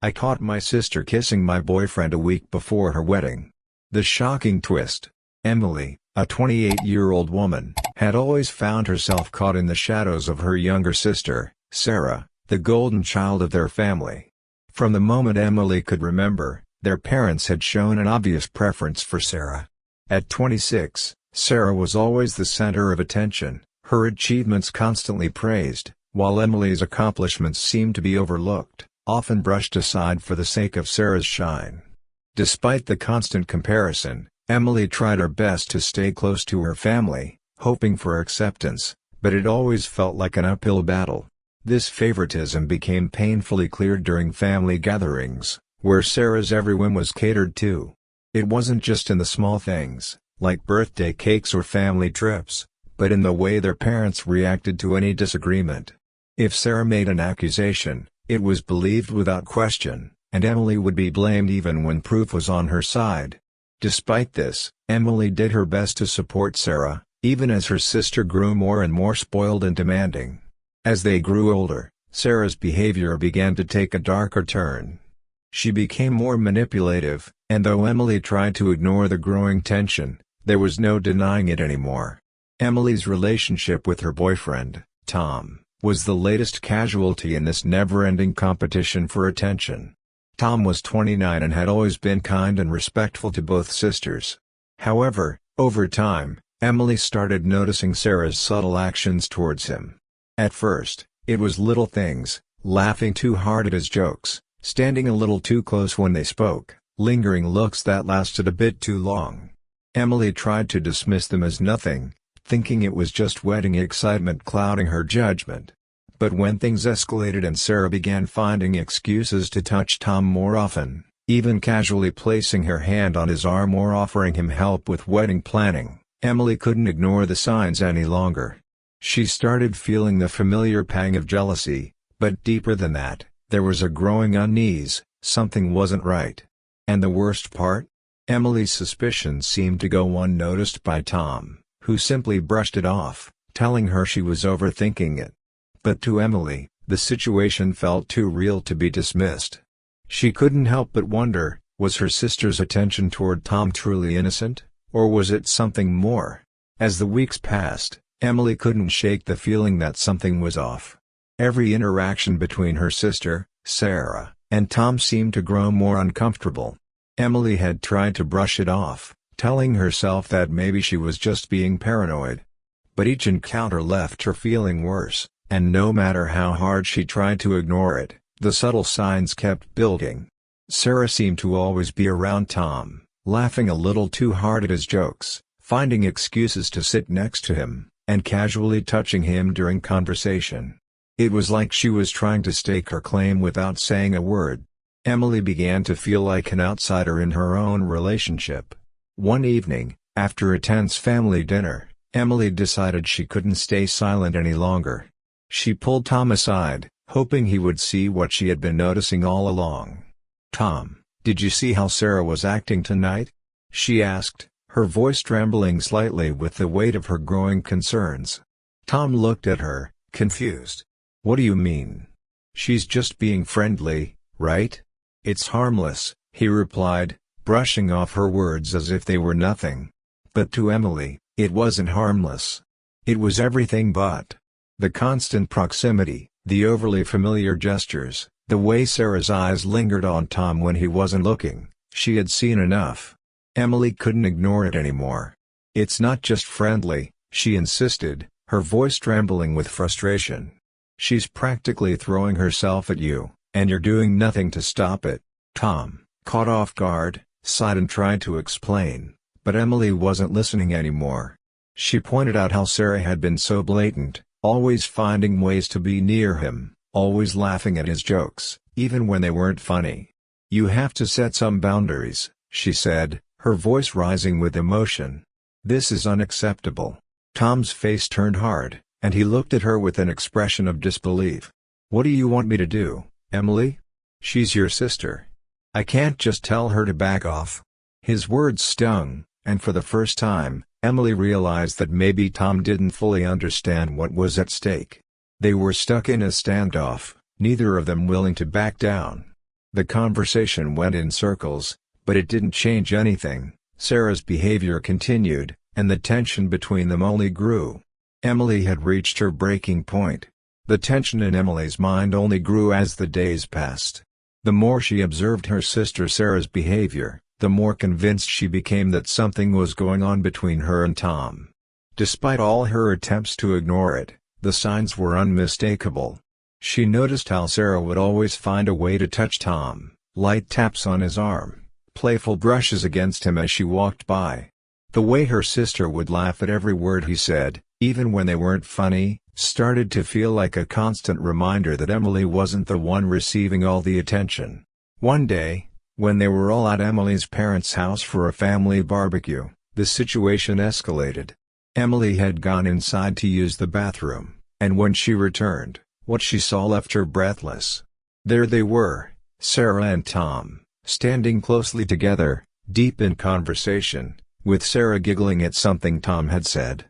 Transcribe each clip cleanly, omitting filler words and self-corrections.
I caught my sister kissing my boyfriend a week before her wedding. The shocking twist. Emily, a 28-year-old woman, had always found herself caught in the shadows of her younger sister, Sarah, the golden child of their family. From the moment Emily could remember, their parents had shown an obvious preference for Sarah. At 26, Sarah was always the center of attention, her achievements constantly praised, while Emily's accomplishments seemed to be overlooked, often brushed aside for the sake of Sarah's shine. Despite the constant comparison, Emily tried her best to stay close to her family, hoping for acceptance, but it always felt like an uphill battle. This favoritism became painfully clear during family gatherings, where Sarah's every whim was catered to. It wasn't just in the small things, like birthday cakes or family trips, but in the way their parents reacted to any disagreement. If Sarah made an accusation, it was believed without question, and Emily would be blamed even when proof was on her side. Despite this, Emily did her best to support Sarah, even as her sister grew more and more spoiled and demanding. As they grew older, Sarah's behavior began to take a darker turn. She became more manipulative, and though Emily tried to ignore the growing tension, there was no denying it anymore. Emily's relationship with her boyfriend, Tom, was the latest casualty in this never-ending competition for attention. Tom was 29 and had always been kind and respectful to both sisters. However, over time, Emily started noticing Sarah's subtle actions towards him. At first, it was little things, laughing too hard at his jokes, standing a little too close when they spoke, lingering looks that lasted a bit too long. Emily tried to dismiss them as nothing, thinking it was just wedding excitement clouding her judgment. But when things escalated and Sarah began finding excuses to touch Tom more often, even casually placing her hand on his arm or offering him help with wedding planning, Emily couldn't ignore the signs any longer. She started feeling the familiar pang of jealousy, but deeper than that, there was a growing unease, something wasn't right. And the worst part? Emily's suspicions seemed to go unnoticed by Tom, who simply brushed it off, telling her she was overthinking it. But to Emily, the situation felt too real to be dismissed. She couldn't help but wonder, was her sister's attention toward Tom truly innocent, or was it something more? As the weeks passed, Emily couldn't shake the feeling that something was off. Every interaction between her sister, Sarah, and Tom seemed to grow more uncomfortable. Emily had tried to brush it off, telling herself that maybe she was just being paranoid. But each encounter left her feeling worse, and no matter how hard she tried to ignore it, the subtle signs kept building. Sarah seemed to always be around Tom, laughing a little too hard at his jokes, finding excuses to sit next to him, and casually touching him during conversation. It was like she was trying to stake her claim without saying a word. Emily began to feel like an outsider in her own relationship. One evening, after a tense family dinner, Emily decided she couldn't stay silent any longer. She pulled Tom aside, hoping he would see what she had been noticing all along. "Tom, did you see how Sarah was acting tonight?" she asked, her voice trembling slightly with the weight of her growing concerns. Tom looked at her, confused. "What do you mean? She's just being friendly, right? It's harmless," he replied, brushing off her words as if they were nothing. But to Emily, it wasn't harmless. It was everything but. The constant proximity, the overly familiar gestures, the way Sarah's eyes lingered on Tom when he wasn't looking, she had seen enough. Emily couldn't ignore it anymore. "It's not just friendly," she insisted, her voice trembling with frustration. "She's practically throwing herself at you, and you're doing nothing to stop it." Tom, caught off guard, sighed and tried to explain, but Emily wasn't listening anymore. She pointed out how Sarah had been so blatant, always finding ways to be near him, always laughing at his jokes, even when they weren't funny. "You have to set some boundaries," she said, her voice rising with emotion. "This is unacceptable." Tom's face turned hard, and he looked at her with an expression of disbelief. "What do you want me to do, Emily? She's your sister. I can't just tell her to back off." His words stung, and for the first time, Emily realized that maybe Tom didn't fully understand what was at stake. They were stuck in a standoff, neither of them willing to back down. The conversation went in circles, but it didn't change anything. Sarah's behavior continued, and the tension between them only grew. Emily had reached her breaking point. The tension in Emily's mind only grew as the days passed. The more she observed her sister Sarah's behavior, the more convinced she became that something was going on between her and Tom. Despite all her attempts to ignore it, the signs were unmistakable. She noticed how Sarah would always find a way to touch Tom, light taps on his arm, playful brushes against him as she walked by. The way her sister would laugh at every word he said, even when they weren't funny, started to feel like a constant reminder that Emily wasn't the one receiving all the attention. One day, when they were all at Emily's parents' house for a family barbecue, the situation escalated. Emily had gone inside to use the bathroom, and when she returned, what she saw left her breathless. There they were, Sarah and Tom, standing closely together, deep in conversation, with Sarah giggling at something Tom had said.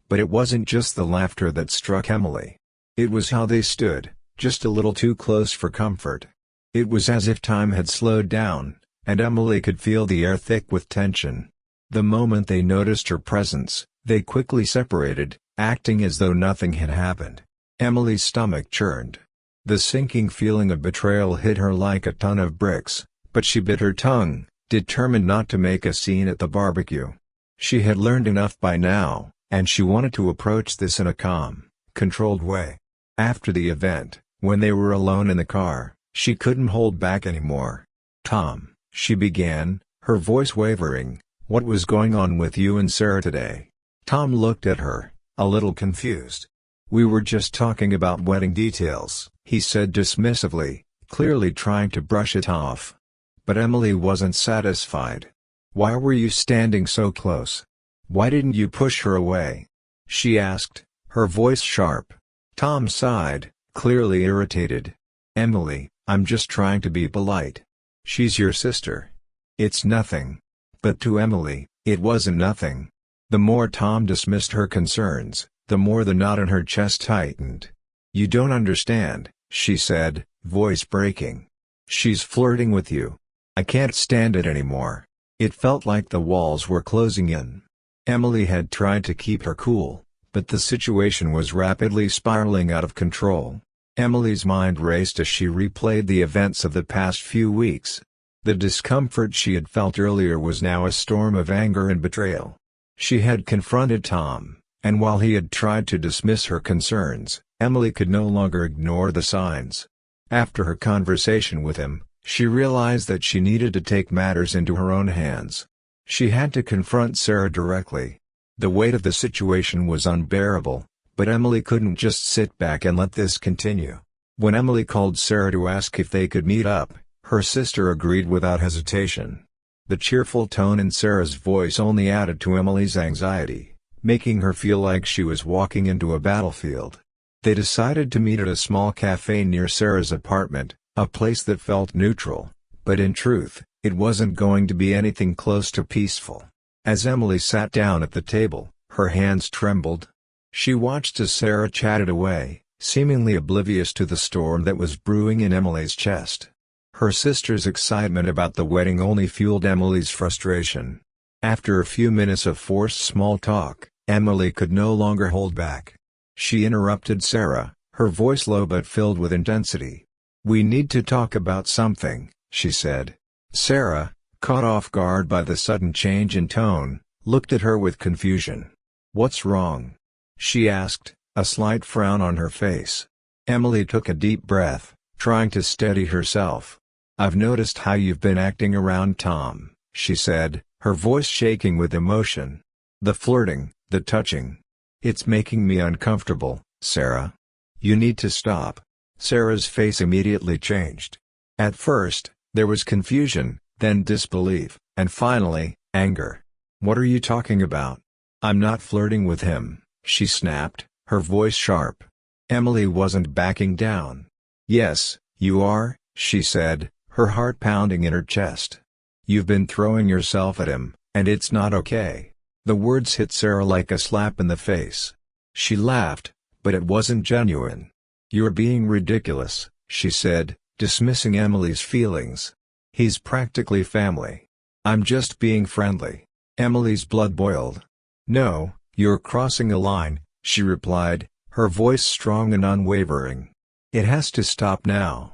But it wasn't just the laughter that struck Emily. It was how they stood, just a little too close for comfort. It was as if time had slowed down, and Emily could feel the air thick with tension. The moment they noticed her presence, they quickly separated, acting as though nothing had happened. Emily's stomach churned. The sinking feeling of betrayal hit her like a ton of bricks, but she bit her tongue, determined not to make a scene at the barbecue. She had learned enough by now, and she wanted to approach this in a calm, controlled way. After the event, when they were alone in the car, she couldn't hold back anymore. "Tom," she began, her voice wavering, "what was going on with you and Sarah today?" Tom looked at her, a little confused. "We were just talking about wedding details," he said dismissively, clearly trying to brush it off. But Emily wasn't satisfied. "Why were you standing so close? Why didn't you push her away?" she asked, her voice sharp. Tom sighed, clearly irritated. "Emily, I'm just trying to be polite. She's your sister. It's nothing." But to Emily, it wasn't nothing. The more Tom dismissed her concerns, the more the knot in her chest tightened. "You don't understand," she said, voice breaking. "She's flirting with you. I can't stand it anymore." It felt like the walls were closing in. Emily had tried to keep her cool, but the situation was rapidly spiraling out of control. Emily's mind raced as she replayed the events of the past few weeks. The discomfort she had felt earlier was now a storm of anger and betrayal. She had confronted Tom, and while he had tried to dismiss her concerns, Emily could no longer ignore the signs. After her conversation with him, she realized that she needed to take matters into her own hands. She had to confront Sarah directly. The weight of the situation was unbearable, but Emily couldn't just sit back and let this continue. When Emily called Sarah to ask if they could meet up, her sister agreed without hesitation. The cheerful tone in Sarah's voice only added to Emily's anxiety, making her feel like she was walking into a battlefield. They decided to meet at a small cafe near Sarah's apartment, a place that felt neutral, but in truth, it wasn't going to be anything close to peaceful. As Emily sat down at the table, her hands trembled. She watched as Sarah chatted away, seemingly oblivious to the storm that was brewing in Emily's chest. Her sister's excitement about the wedding only fueled Emily's frustration. After a few minutes of forced small talk, Emily could no longer hold back. She interrupted Sarah, her voice low but filled with intensity. "We need to talk about something," she said. Sarah, caught off guard by the sudden change in tone, looked at her with confusion. "What's wrong?" she asked, a slight frown on her face. Emily took a deep breath, trying to steady herself. "I've noticed how you've been acting around Tom," she said, her voice shaking with emotion. "The flirting, the touching. It's making me uncomfortable, Sarah. You need to stop." Sarah's face immediately changed. At first, there was confusion, then disbelief, and finally, anger. "What are you talking about? I'm not flirting with him," she snapped, her voice sharp. Emily wasn't backing down. "Yes, you are," she said, her heart pounding in her chest. "You've been throwing yourself at him, and it's not okay." The words hit Sarah like a slap in the face. She laughed, but it wasn't genuine. "You're being ridiculous," she said, dismissing Emily's feelings. "He's practically family. I'm just being friendly." Emily's blood boiled. "No, you're crossing a line," she replied, her voice strong and unwavering. "It has to stop now."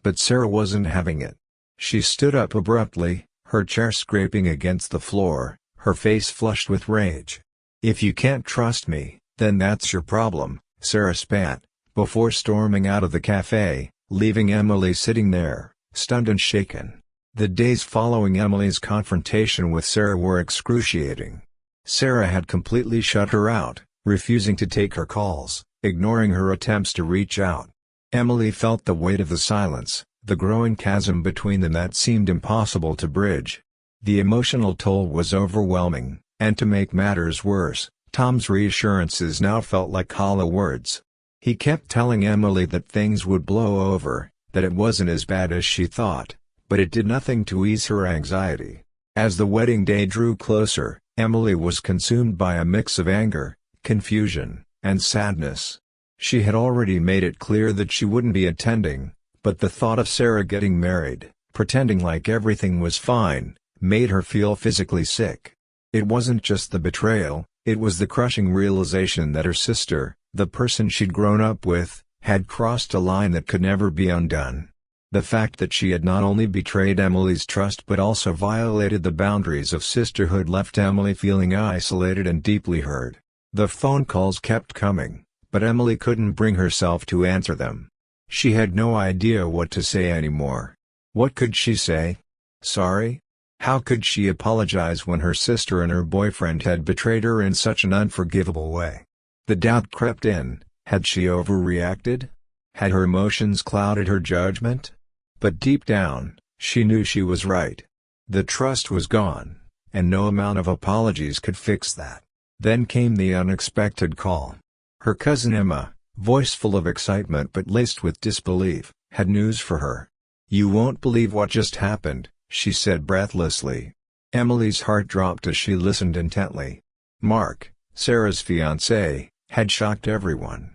But Sarah wasn't having it. She stood up abruptly, her chair scraping against the floor, her face flushed with rage. "If you can't trust me, then that's your problem," Sarah spat, before storming out of the cafe, leaving Emily sitting there, stunned and shaken. The days following Emily's confrontation with Sarah were excruciating. Sarah had completely shut her out, refusing to take her calls, ignoring her attempts to reach out. Emily felt the weight of the silence, the growing chasm between them that seemed impossible to bridge. The emotional toll was overwhelming, and to make matters worse, Tom's reassurances now felt like hollow words. He kept telling Emily that things would blow over, that it wasn't as bad as she thought, but it did nothing to ease her anxiety. As the wedding day drew closer, Emily was consumed by a mix of anger, confusion, and sadness. She had already made it clear that she wouldn't be attending, but the thought of Sarah getting married, pretending like everything was fine, made her feel physically sick. It wasn't just the betrayal, it was the crushing realization that her sister, the person she'd grown up with, had crossed a line that could never be undone. The fact that she had not only betrayed Emily's trust but also violated the boundaries of sisterhood left Emily feeling isolated and deeply hurt. The phone calls kept coming, but Emily couldn't bring herself to answer them. She had no idea what to say anymore. What could she say? Sorry? How could she apologize when her sister and her boyfriend had betrayed her in such an unforgivable way? The doubt crept in. Had she overreacted? Had her emotions clouded her judgment? But deep down, she knew she was right. The trust was gone, and no amount of apologies could fix that. Then came the unexpected call. Her cousin Emma, voice full of excitement but laced with disbelief, had news for her. "You won't believe what just happened," she said breathlessly. Emily's heart dropped as she listened intently. Mark, Sarah's fiancé, had shocked everyone.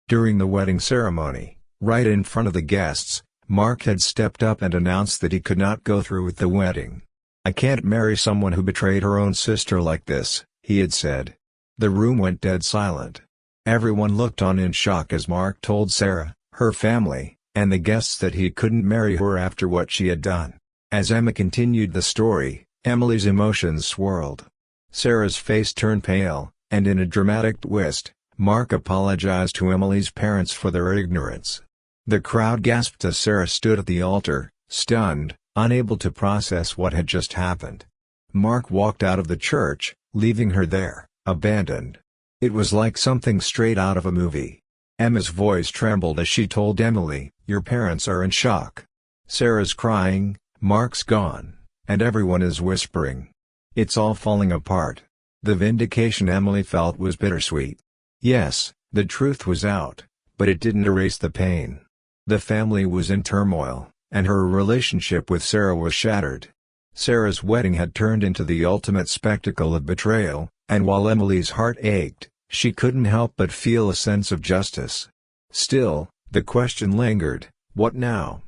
During the wedding ceremony, right in front of the guests, Mark had stepped up and announced that he could not go through with the wedding. "I can't marry someone who betrayed her own sister like this," he had said. The room went dead silent. Everyone looked on in shock as Mark told Sarah, her family, and the guests that he couldn't marry her after what she had done. As Emma continued the story, Emily's emotions swirled. Sarah's face turned pale, and in a dramatic twist, Mark apologized to Emily's parents for their ignorance. The crowd gasped as Sarah stood at the altar, stunned, unable to process what had just happened. Mark walked out of the church, leaving her there, abandoned. It was like something straight out of a movie. Emma's voice trembled as she told Emily, "Your parents are in shock. Sarah's crying, Mark's gone, and everyone is whispering. It's all falling apart." The vindication Emily felt was bittersweet. Yes, the truth was out, but it didn't erase the pain. The family was in turmoil, and her relationship with Sarah was shattered. Sarah's wedding had turned into the ultimate spectacle of betrayal, and while Emily's heart ached, she couldn't help but feel a sense of justice. Still, the question lingered, what now?